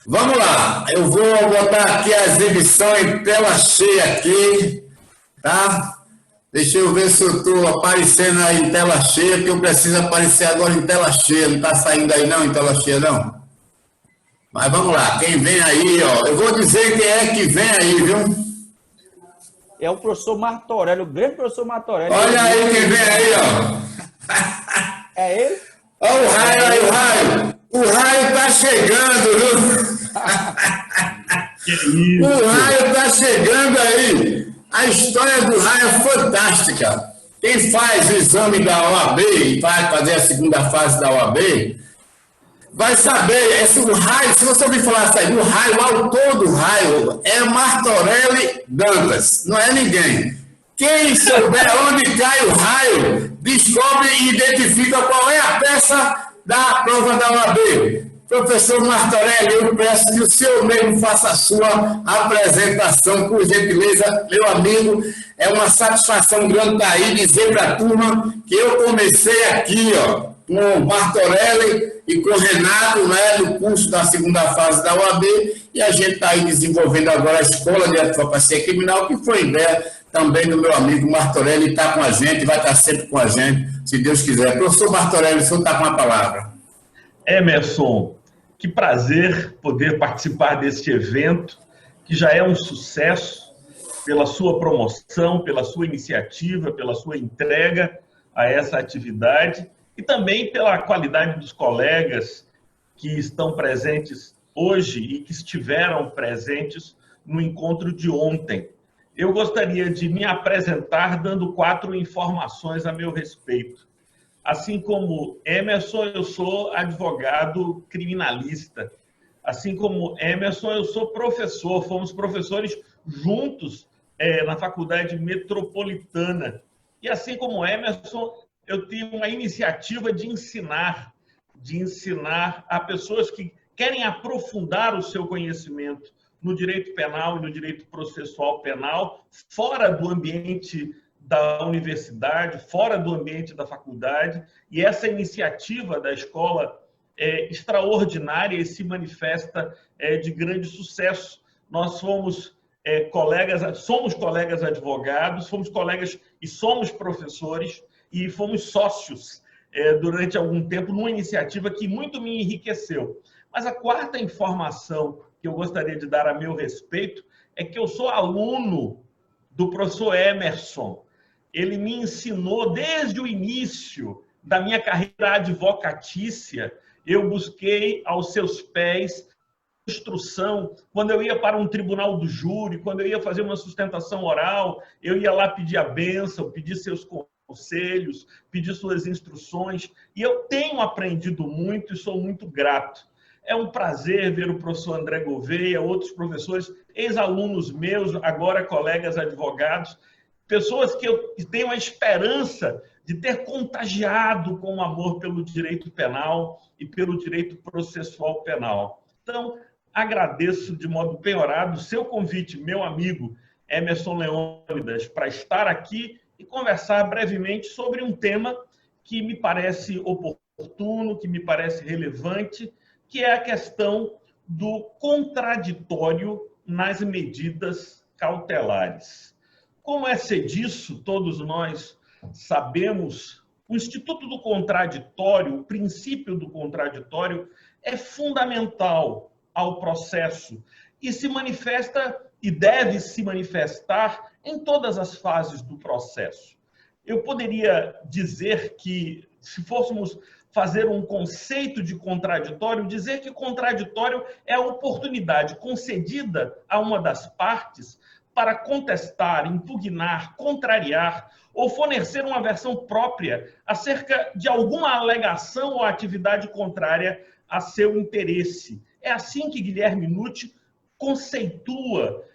Vamos lá, eu vou botar aqui a exibição em tela cheia aqui, tá? Deixa eu ver se eu estou aparecendo aí em tela cheia, porque eu preciso aparecer agora em tela cheia. Não está saindo aí não, em tela cheia não? Mas vamos lá, quem vem aí, ó. Eu vou dizer quem é que vem aí, viu? É o professor Martorelli, o grande professor Martorelli, meu Olha amigo aí quem vem querido. aí, ó. É ele? Olha o raio É aí, o ele. raio. O raio tá chegando, viu? Que O isso? raio tá chegando aí. A história do raio é fantástica. Quem faz o exame da OAB e vai fazer a segunda fase da OAB, vai saber, esse, o raio, se você ouvir falar assim, o raio, o autor do raio é Martorelli Dantas, não é ninguém. Quem souber onde cai o raio, descobre e identifica qual é a peça da prova da OAB. Professor Martorelli, eu peço que o senhor mesmo faça a sua apresentação, por gentileza, meu amigo. É uma satisfação grande estar aí dizer para a turma que eu comecei aqui, ó, com o Martorelli e com o Renato, né, no curso da segunda fase da OAB, e a gente está aí desenvolvendo agora a Escola de Advocacia Criminal, que foi ideia também do meu amigo Martorelli, está com a gente, vai estar sempre com a gente, se Deus quiser. Professor Martorelli, o senhor está com a palavra. Emerson, que prazer poder participar deste evento, que já é um sucesso pela sua promoção, pela sua iniciativa, pela sua entrega a essa atividade e também pela qualidade dos colegas que estão presentes hoje e que estiveram presentes no encontro de ontem. Eu gostaria de me apresentar dando 4 informações a meu respeito. Assim como Emerson, eu sou advogado criminalista. Assim como Emerson, eu sou professor. Fomos professores juntos na Faculdade Metropolitana. E assim como Emerson, eu tenho uma iniciativa de ensinar a pessoas que querem aprofundar o seu conhecimento no direito penal e no direito processual penal, fora do ambiente da universidade, fora do ambiente da faculdade, e essa iniciativa da escola é extraordinária e se manifesta de grande sucesso. Nós somos colegas advogados, fomos colegas e somos professores e fomos sócios durante algum tempo numa iniciativa que muito me enriqueceu. Mas a quarta informação que eu gostaria de dar a meu respeito é que eu sou aluno do professor Emerson. Ele me ensinou desde o início da minha carreira advocatícia. Eu busquei aos seus pés instrução. Quando eu ia para um tribunal do júri, quando eu ia fazer uma sustentação oral, eu ia lá pedir a bênção, pedir seus conselhos, pedir suas instruções. E eu tenho aprendido muito e sou muito grato. É um prazer ver o professor André Gouveia, outros professores, ex-alunos meus, agora colegas advogados, pessoas que eu tenho a esperança de ter contagiado com o amor pelo direito penal e pelo direito processual penal. Então, agradeço de modo penhorado o seu convite, meu amigo Emerson Leônidas, para estar aqui e conversar brevemente sobre um tema que me parece oportuno, que me parece relevante, que é a questão do contraditório nas medidas cautelares. Como é ser disso, todos nós sabemos, o Instituto do Contraditório, o princípio do contraditório, é fundamental ao processo e se manifesta e deve se manifestar em todas as fases do processo. Eu poderia dizer que, se fôssemos fazer um conceito de contraditório, dizer que contraditório é a oportunidade concedida a uma das partes para contestar, impugnar, contrariar ou fornecer uma versão própria acerca de alguma alegação ou atividade contrária a seu interesse. É assim que Guilherme Nutt conceitua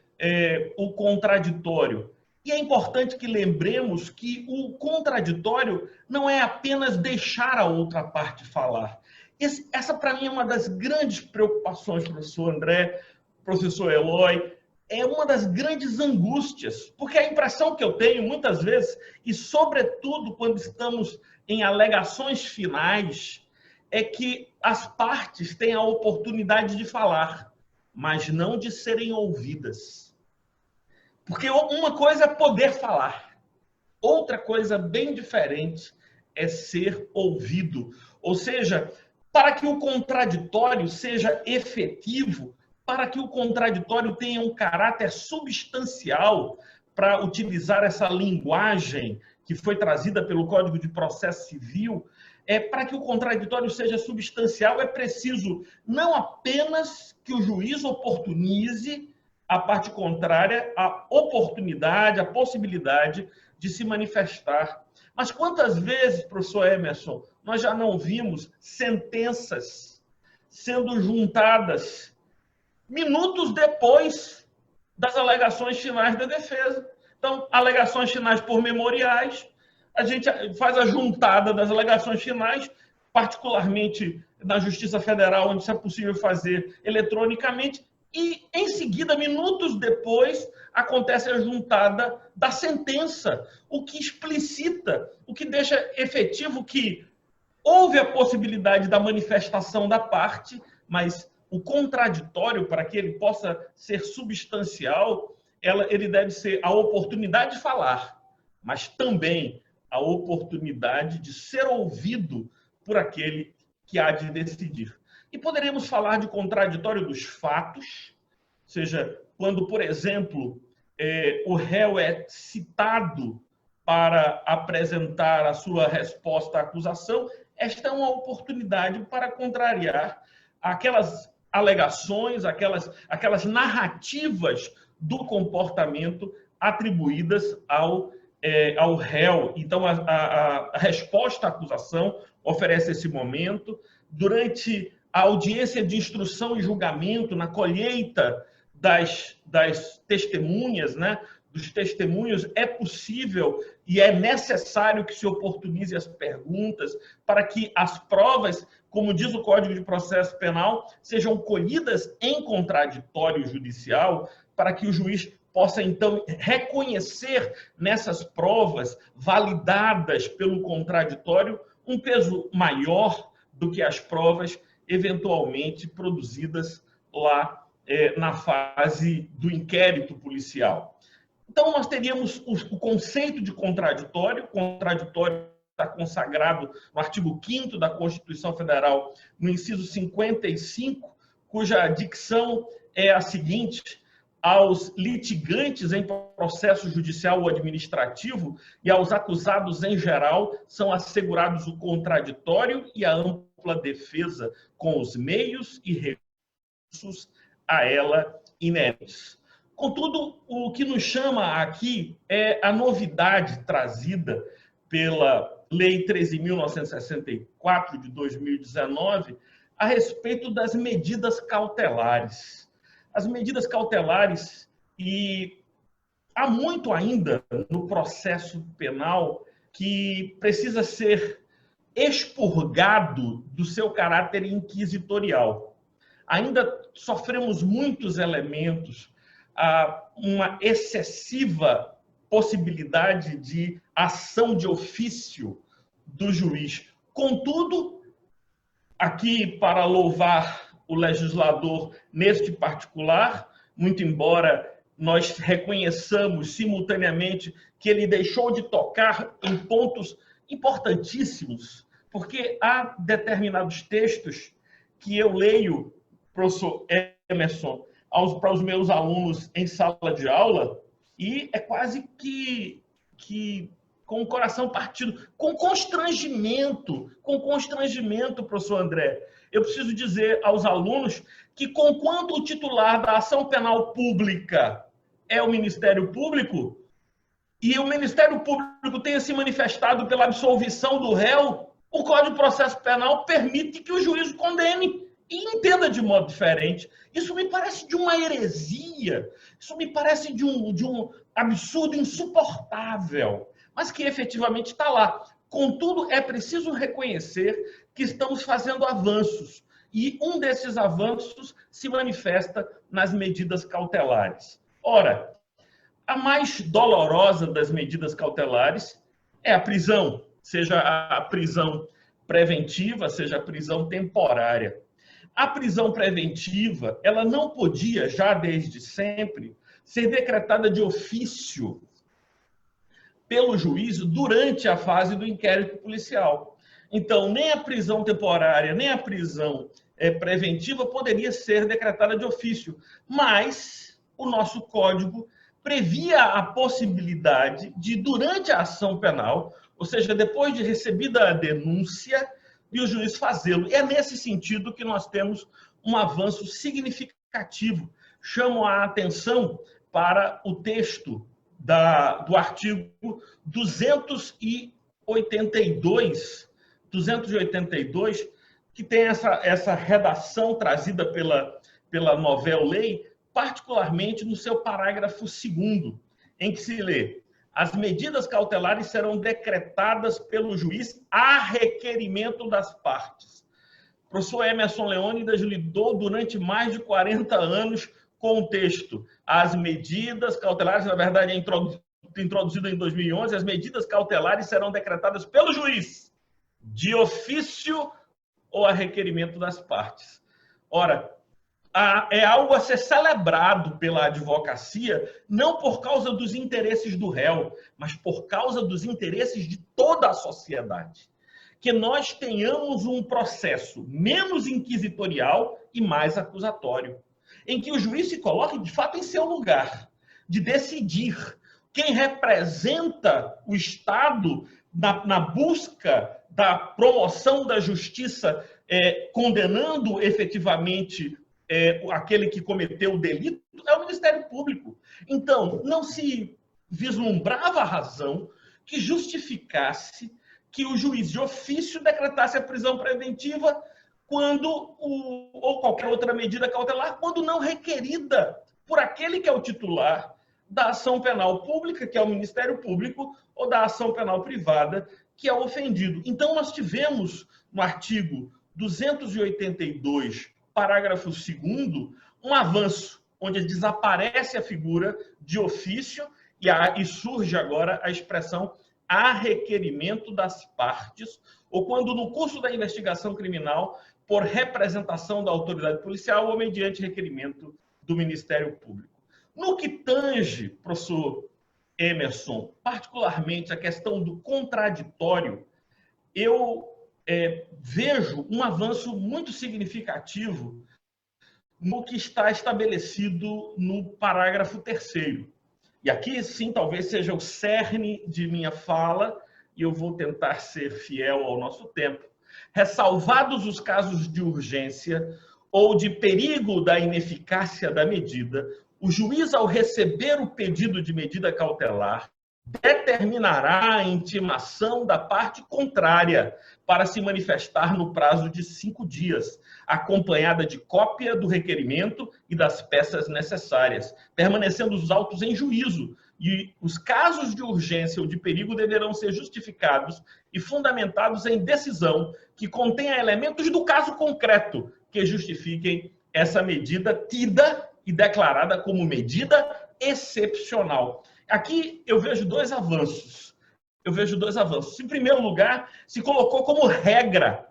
o contraditório. E é importante que lembremos que o contraditório não é apenas deixar a outra parte falar. Essa, para mim, é uma das grandes preocupações, professor André, professor Eloy, é uma das grandes angústias, porque a impressão que eu tenho, muitas vezes, e sobretudo quando estamos em alegações finais, é que as partes têm a oportunidade de falar. mas não de serem ouvidas. Porque uma coisa é poder falar, outra coisa bem diferente é ser ouvido. Ou seja, para que o contraditório seja efetivo, para que o contraditório tenha um caráter substancial, para utilizar essa linguagem que foi trazida pelo Código de Processo Civil, para que o contraditório seja substancial, é preciso não apenas que o juiz oportunize a parte contrária, a oportunidade, a possibilidade de se manifestar. Mas quantas vezes, professor Emerson, nós já não vimos sentenças sendo juntadas minutos depois das alegações finais da defesa? Então, alegações finais por memoriais, a gente faz a juntada das alegações finais, particularmente na Justiça Federal, onde isso é possível fazer eletronicamente, e, em seguida, minutos depois, acontece a juntada da sentença, o que explicita, o que deixa efetivo que houve a possibilidade da manifestação da parte, mas o contraditório, para que ele possa ser substancial, ele deve ser a oportunidade de falar, mas também a oportunidade de ser ouvido por aquele que há de decidir. E poderíamos falar de contraditório dos fatos, ou seja, quando, por exemplo, o réu é citado para apresentar a sua resposta à acusação, esta é uma oportunidade para contrariar aquelas alegações, aquelas narrativas do comportamento atribuídas ao réu. Então, a resposta à acusação oferece esse momento. Durante a audiência de instrução e julgamento, na colheita das testemunhas, né, dos testemunhos, é possível e é necessário que se oportunize as perguntas para que as provas, como diz o Código de Processo Penal, sejam colhidas em contraditório judicial, para que o juiz possa, então, reconhecer nessas provas validadas pelo contraditório um peso maior do que as provas eventualmente produzidas lá na fase do inquérito policial. Então, nós teríamos o conceito de contraditório. O contraditório está consagrado no artigo 5º da Constituição Federal, no inciso 55, cuja dicção é a seguinte: aos litigantes em processo judicial ou administrativo e aos acusados em geral são assegurados o contraditório e a ampla defesa com os meios e recursos a ela inerentes. Contudo, o que nos chama aqui é a novidade trazida pela Lei 13.964 de 2019 a respeito das medidas cautelares. As medidas cautelares, e há muito ainda no processo penal que precisa ser expurgado do seu caráter inquisitorial. Ainda sofremos muitos elementos, uma excessiva possibilidade de ação de ofício do juiz. Contudo, aqui para louvar o legislador neste particular, muito embora nós reconheçamos simultaneamente que ele deixou de tocar em pontos importantíssimos, porque há determinados textos que eu leio, professor Emerson, para os meus alunos em sala de aula, e é quase que com o coração partido, com constrangimento, professor André. Eu preciso dizer aos alunos que, conquanto o titular da ação penal pública é o Ministério Público, e o Ministério Público tenha se manifestado pela absolvição do réu, o Código de Processo Penal permite que o juiz condene e entenda de modo diferente. Isso me parece de uma heresia, isso me parece de um absurdo insuportável, mas que efetivamente está lá. Contudo, é preciso reconhecer que estamos fazendo avanços, e um desses avanços se manifesta nas medidas cautelares. Ora, a mais dolorosa das medidas cautelares é a prisão, seja a prisão preventiva, seja a prisão temporária. A prisão preventiva, ela não podia, já desde sempre, ser decretada de ofício pelo juiz durante a fase do inquérito policial. Então, nem a prisão temporária, nem a prisão preventiva poderia ser decretada de ofício, mas o nosso código previa a possibilidade de, durante a ação penal, ou seja, depois de recebida a denúncia, e o juiz fazê-lo. E é nesse sentido que nós temos um avanço significativo. Chamo a atenção para o texto do artigo 282, que tem essa redação trazida pela novel lei, particularmente no seu parágrafo 2º, em que se lê: as medidas cautelares serão decretadas pelo juiz a requerimento das partes. O professor Emerson Leônidas lidou durante mais de 40 anos com o texto. As medidas cautelares, na verdade, é introduzido em 2011, as medidas cautelares serão decretadas pelo juiz, de ofício ou a requerimento das partes. Ora, é algo a ser celebrado pela advocacia, não por causa dos interesses do réu, mas por causa dos interesses de toda a sociedade. Que nós tenhamos um processo menos inquisitorial e mais acusatório, em que o juiz se coloque, de fato, em seu lugar, de decidir quem representa o Estado na busca da promoção da justiça, condenando efetivamente aquele que cometeu o delito, é o Ministério Público. Então, não se vislumbrava a razão que justificasse que o juiz de ofício decretasse a prisão preventiva ou qualquer outra medida cautelar, quando não requerida por aquele que é o titular da ação penal pública, que é o Ministério Público, ou da ação penal privada, que é o ofendido. Então, nós tivemos, no artigo 282, parágrafo 2º, um avanço, onde desaparece a figura de ofício e surge agora a expressão a requerimento das partes, ou quando no curso da investigação criminal, por representação da autoridade policial ou mediante requerimento do Ministério Público. No que tange, professor Emerson, particularmente a questão do contraditório, eu vejo um avanço muito significativo no que está estabelecido no parágrafo 3º. E aqui, sim, talvez seja o cerne de minha fala, e eu vou tentar ser fiel ao nosso tempo. Ressalvados os casos de urgência ou de perigo da ineficácia da medida, o juiz, ao receber o pedido de medida cautelar, determinará a intimação da parte contrária para se manifestar no prazo de 5 dias, acompanhada de cópia do requerimento e das peças necessárias, permanecendo os autos em juízo, e os casos de urgência ou de perigo deverão ser justificados e fundamentados em decisão que contenha elementos do caso concreto que justifiquem essa medida tida e declarada como medida excepcional. Aqui eu vejo dois avanços. Em primeiro lugar, se colocou como regra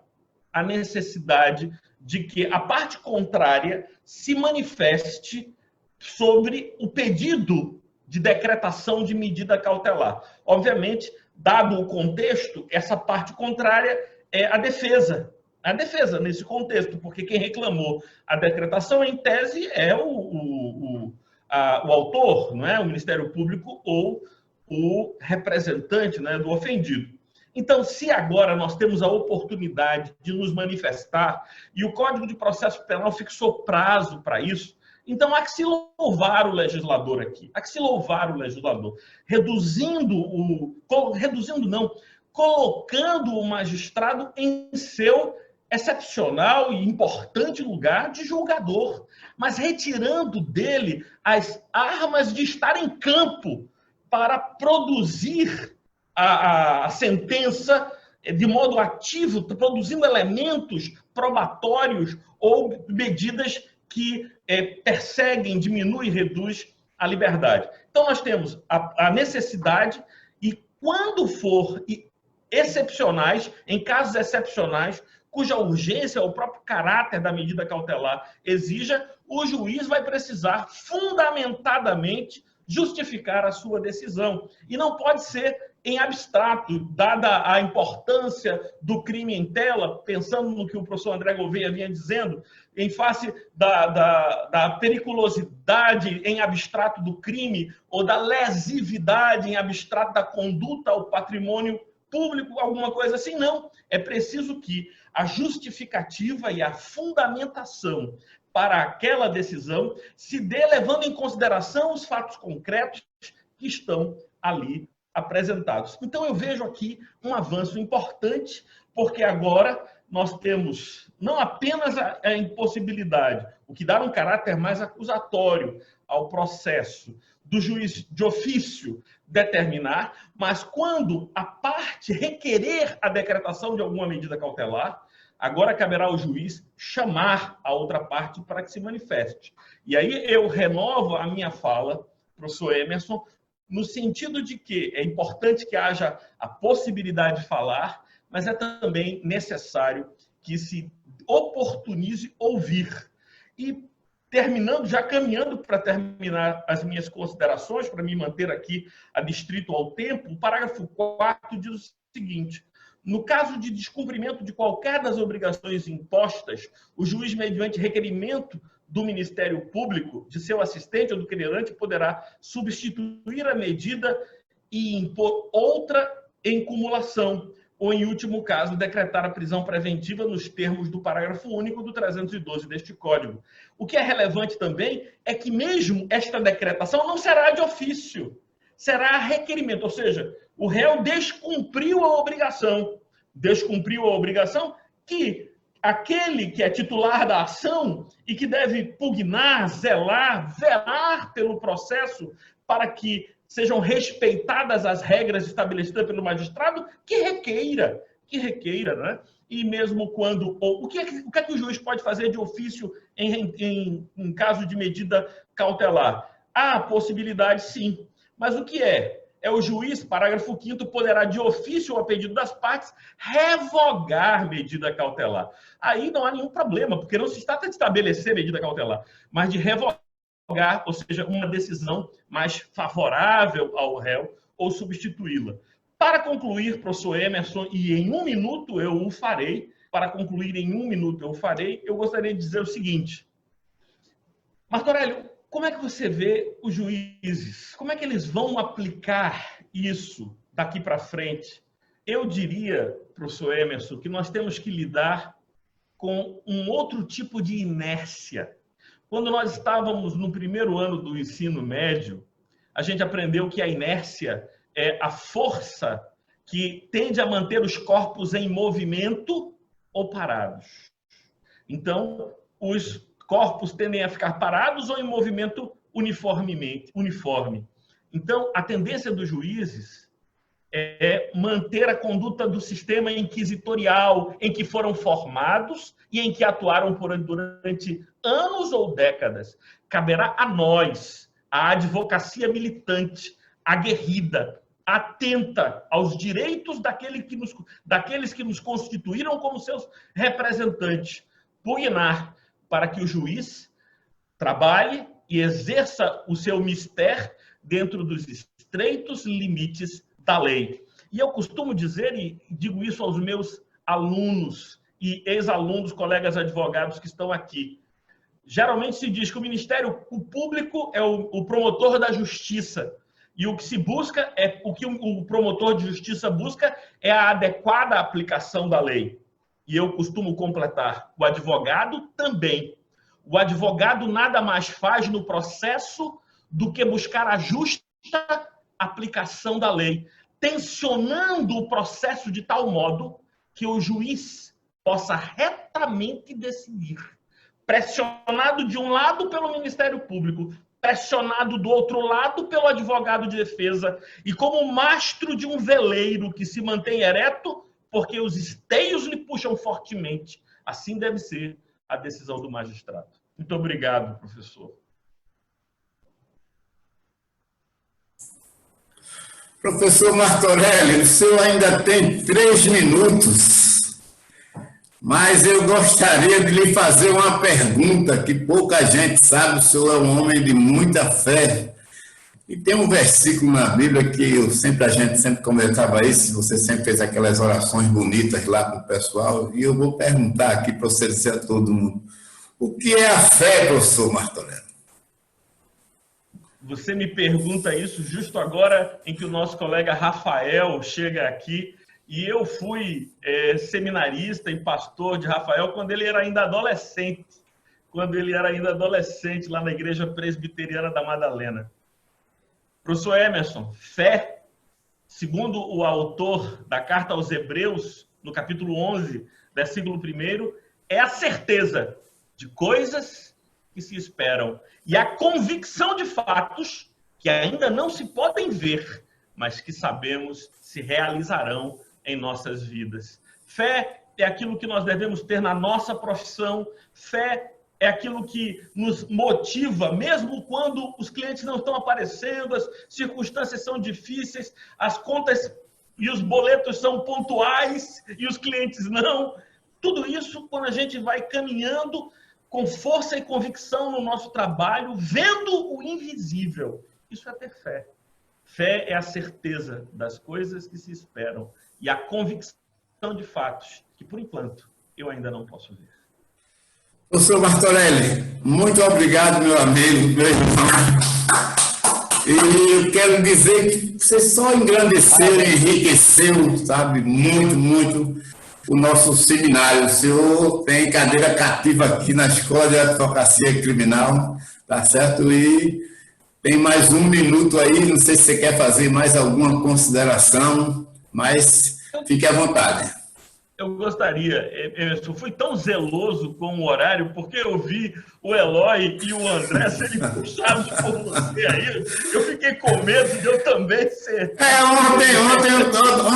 a necessidade de que a parte contrária se manifeste sobre o pedido de decretação de medida cautelar. Obviamente, dado o contexto, essa parte contrária é a defesa. A defesa, nesse contexto, porque quem reclamou a decretação, em tese, é o autor, não é? O Ministério Público ou o representante, né, do ofendido. Então, se agora nós temos a oportunidade de nos manifestar, e o Código de Processo Penal fixou prazo para isso, então há que se louvar o legislador aqui, colocando o magistrado em seu excepcional e importante lugar de julgador, mas retirando dele as armas de estar em campo para produzir a sentença de modo ativo, produzindo elementos probatórios ou medidas que perseguem, diminuem e reduzem a liberdade. Então, nós temos a necessidade e, quando for excepcionais, em casos excepcionais, cuja urgência, o próprio caráter da medida cautelar exija, o juiz vai precisar fundamentadamente justificar a sua decisão. E não pode ser em abstrato, dada a importância do crime em tela, pensando no que o professor André Gouveia vinha dizendo, em face da periculosidade em abstrato do crime ou da lesividade em abstrato da conduta ao patrimônio público, alguma coisa assim, não. É preciso que a justificativa e a fundamentação para aquela decisão se dê levando em consideração os fatos concretos que estão ali apresentados. Então, eu vejo aqui um avanço importante, porque agora nós temos não apenas a impossibilidade, o que dá um caráter mais acusatório ao processo do juiz de ofício determinar, mas quando a parte requerer a decretação de alguma medida cautelar, agora caberá ao juiz chamar a outra parte para que se manifeste. E aí eu renovo a minha fala, professor Emerson, no sentido de que é importante que haja a possibilidade de falar, mas é também necessário que se oportunize ouvir. E terminando, já caminhando para terminar as minhas considerações, para me manter aqui adstrito ao tempo, o parágrafo 4º diz o seguinte: no caso de descumprimento de qualquer das obrigações impostas, o juiz, mediante requerimento do Ministério Público, de seu assistente ou do querelante, poderá substituir a medida e impor outra em cumulação, ou, em último caso, decretar a prisão preventiva nos termos do parágrafo único do 312 deste Código. O que é relevante também é que mesmo esta decretação não será de ofício, será requerimento, ou seja, o réu descumpriu a obrigação. Descumpriu a obrigação que aquele que é titular da ação e que deve pugnar, zelar, velar pelo processo para que sejam respeitadas as regras estabelecidas pelo magistrado, que requeira, né? E mesmo quando... o que é que o juiz pode fazer de ofício em caso de medida cautelar? Há possibilidade, sim. Mas o que é? É o juiz, parágrafo 5º, poderá, de ofício ou a pedido das partes, revogar medida cautelar. Aí não há nenhum problema, porque não se trata de estabelecer medida cautelar, mas de revogar, ou seja, uma decisão mais favorável ao réu ou substituí-la. Para concluir, professor Emerson, e em um minuto eu o farei, eu gostaria de dizer o seguinte: Martorélio, como é que você vê os juízes? Como é que eles vão aplicar isso daqui para frente? Eu diria, professor Emerson, que nós temos que lidar com um outro tipo de inércia. Quando nós estávamos no primeiro ano do ensino médio, a gente aprendeu que a inércia é a força que tende a manter os corpos em movimento ou parados. Então, os corpos tendem a ficar parados ou em movimento uniforme. Então, a tendência dos juízes é manter a conduta do sistema inquisitorial em que foram formados e em que atuaram durante anos ou décadas. Caberá a nós, a advocacia militante, aguerrida, atenta aos direitos daqueles que nos constituíram como seus representantes, pugnar para que o juiz trabalhe e exerça o seu mistério dentro dos estreitos limites da lei. E eu costumo dizer, e digo isso aos meus alunos e ex-alunos, colegas advogados que estão aqui, geralmente se diz que o Ministério Público é o promotor da justiça, e o que se busca, o que o promotor de justiça busca é a adequada aplicação da lei. E eu costumo completar, o advogado também. O advogado nada mais faz no processo do que buscar a justa aplicação da lei, tensionando o processo de tal modo que o juiz possa retamente decidir, pressionado de um lado pelo Ministério Público, pressionado do outro lado pelo advogado de defesa, e como mastro de um veleiro que se mantém ereto porque os esteios lhe puxam fortemente. Assim deve ser a decisão do magistrado. Muito obrigado, professor. Professor Martorélli, o senhor ainda tem 3 minutos Mas eu gostaria de lhe fazer uma pergunta que pouca gente sabe. O senhor é um homem de muita fé. E tem um versículo na Bíblia que a gente sempre comentava isso, você sempre fez aquelas orações bonitas lá com o pessoal, e eu vou perguntar aqui para você dizer a todo mundo. O que é a fé, professor Martorelli? Você me pergunta isso justo agora em que o nosso colega Rafael chega aqui, e eu fui seminarista e pastor de Rafael quando ele era ainda adolescente, lá na Igreja Presbiteriana da Madalena. Professor Emerson, fé, segundo o autor da Carta aos Hebreus, no capítulo 11, versículo 1, é a certeza de coisas que se esperam e a convicção de fatos que ainda não se podem ver, mas que sabemos se realizarão em nossas vidas. Fé é aquilo que nós devemos ter na nossa profissão, fé é aquilo que nos motiva, mesmo quando os clientes não estão aparecendo, as circunstâncias são difíceis, as contas e os boletos são pontuais e os clientes não. Tudo isso, quando a gente vai caminhando com força e convicção no nosso trabalho, vendo o invisível, isso é ter fé. Fé é a certeza das coisas que se esperam e a convicção de fatos que, por enquanto, eu ainda não posso ver. Professor Martorelli, muito obrigado, meu amigo, meu irmão. E eu quero dizer que você só engrandeceu, enriqueceu, sabe, muito o nosso seminário. O senhor tem cadeira cativa aqui na Escola de Advocacia Criminal, tá certo? E tem mais 1 minuto aí, não sei se você quer fazer mais alguma consideração, mas fique à vontade. Eu gostaria, eu fui tão zeloso com o horário, porque eu vi o Eloy e o André serem puxados por você aí, eu fiquei com medo de eu também ser...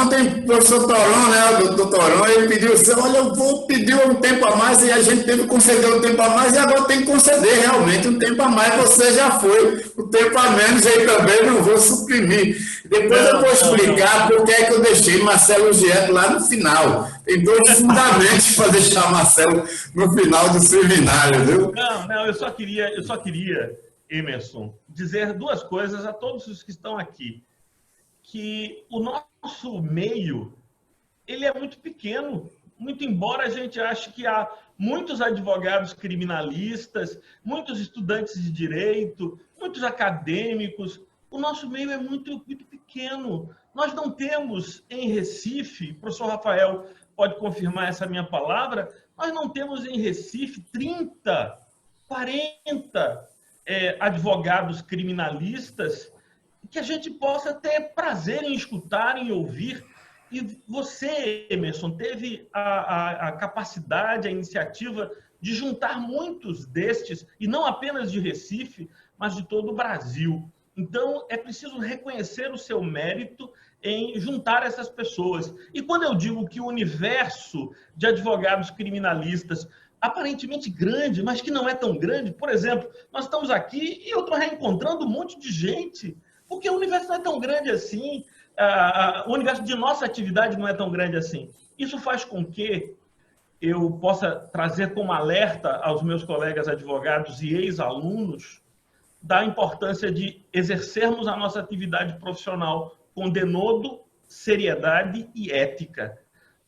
Ontem o professor Toron, né, o doutor Toron, ele pediu assim, olha, eu vou pedir um tempo a mais, e a gente teve que conceder um tempo a mais, e agora tem que conceder realmente um tempo a mais, você já foi, o tempo a menos aí também não vou suprimir. Depois eu vou explicar por que é que eu deixei Marcelo Gieto lá no final. Tem 2 fundamentos para deixar Marcelo no final do seminário, viu? Não, eu só queria, Emerson, dizer 2 coisas a todos os que estão aqui. Que o nosso meio, ele é muito pequeno, muito embora a gente ache que há muitos advogados criminalistas, muitos estudantes de direito, muitos acadêmicos, o nosso meio é muito pequeno. Nós não temos em Recife, o professor Rafael pode confirmar essa minha palavra, nós não temos em Recife 30, 40 advogados criminalistas que a gente possa ter prazer em escutar, em ouvir. E você, Emerson, teve a capacidade, a iniciativa de juntar muitos destes, e não apenas de Recife, mas de todo o Brasil. Então, é preciso reconhecer o seu mérito em juntar essas pessoas. E quando eu digo que o universo de advogados criminalistas, aparentemente grande, mas que não é tão grande, por exemplo, nós estamos aqui e eu estou reencontrando um monte de gente, porque o universo não é tão grande assim, o universo de nossa atividade não é tão grande assim. Isso faz com que eu possa trazer como alerta aos meus colegas advogados e ex-alunos da importância de exercermos a nossa atividade profissional com denodo, seriedade e ética.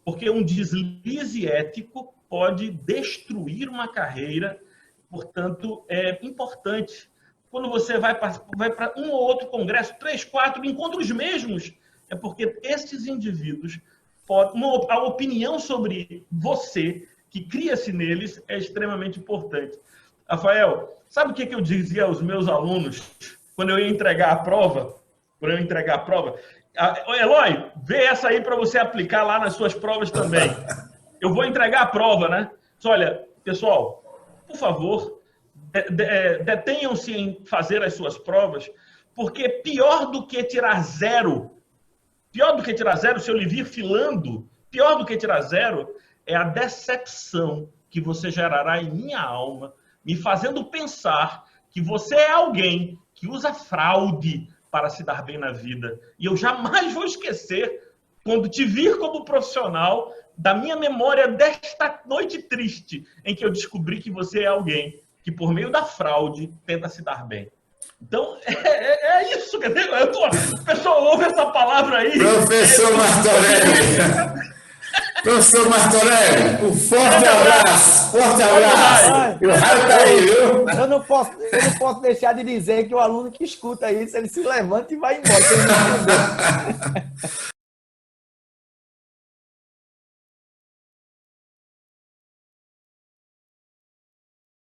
Porque um deslize ético pode destruir uma carreira, portanto, é importante. Quando você vai para um ou outro congresso, 3, 4, encontra os mesmos, é porque esses indivíduos, a opinião sobre você, que cria-se neles, é extremamente importante. Rafael, sabe o que eu dizia aos meus alunos quando eu ia entregar a prova? Eloy, vê essa aí para você aplicar lá nas suas provas também. Eu vou entregar a prova, né? Olha, pessoal, por favor, detenham-se em fazer as suas provas, porque pior do que tirar zero, se eu lhe vir filando, pior do que tirar zero é a decepção que você gerará em minha alma, me fazendo pensar que você é alguém que usa fraude para se dar bem na vida. E eu jamais vou esquecer quando te vir como profissional, da minha memória desta noite triste, em que eu descobri que você é alguém que, por meio da fraude, tenta se dar bem. Então, é isso, quer dizer, o pessoal ouve essa palavra aí. Professor Martorelli. Professor Martorelli, um forte abraço. Forte abraço. E o raio tá aí, viu? Eu não posso deixar de dizer que o aluno que escuta isso, ele se levanta e vai embora.